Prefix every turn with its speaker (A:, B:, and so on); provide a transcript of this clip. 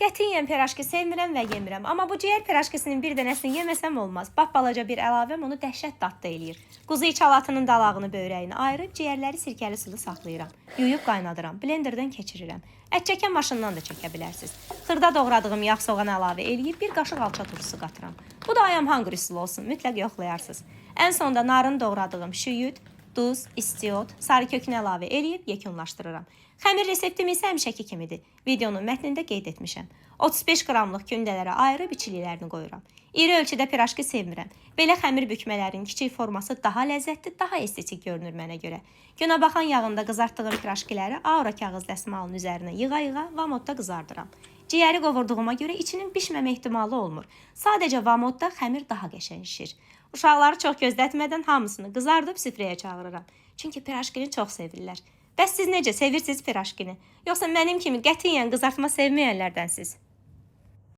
A: qətiyyən piraşki sevmirəm və yemirəm. Amma bu ciyər piraşkisinin bir dənəsini yeməsəm olmaz. Bax balaca bir əlavəm onu dəhşət dadlı eləyir. Quzu içalatının dalağını, böyrəyini ayırıb ciyərləri sirkəli suda saxlayıram. Yuyub qaynadıram, blenderdən keçirirəm. Ət çəkən maşından da çəkə bilərsiniz. Xırda doğradığım yağ soğan əlavə eləyib bir qaşıq alça turşusu qatıram. Bu da I am hungry üsulu olsun, mütləq yoxlayarsınız. Ən sonda narın doğradığım şüyüd, duz, istiot, sarı kökünü əlavə eləyib yekunlaşdırıram. Xəmir reseptim isə həmişəki kimidir. Videonun mətnində qeyd etmişəm. 35 qramlıq kündələrə ayırıb içiliklərini qoyuram. İri ölçüdə piraşki sevmirəm. Belə xəmir bükmələrin kiçik forması daha ləzzətli, daha estetik görünür mənə görə. Günəbaxan yağında qızartdığım piraşkiləri aura kağız dəsmalının üzərinə yığa-yığa vamodda qızardıram. Ciyəri qovurduğuma görə içinin bişməmə ehtimalı olmur. Sadəcə vamodda xəmir daha qəşəng şişir. Uşaqları çox gözlətmədən hamısını qızardıb süfrəyə çağırıram. Çünki piraşkini çox sevirlər. Bəs siz necə sevirsiniz piraşkini? Yoxsa mənim kimi qətiyyən qızartma sevməyənlərdənsiz?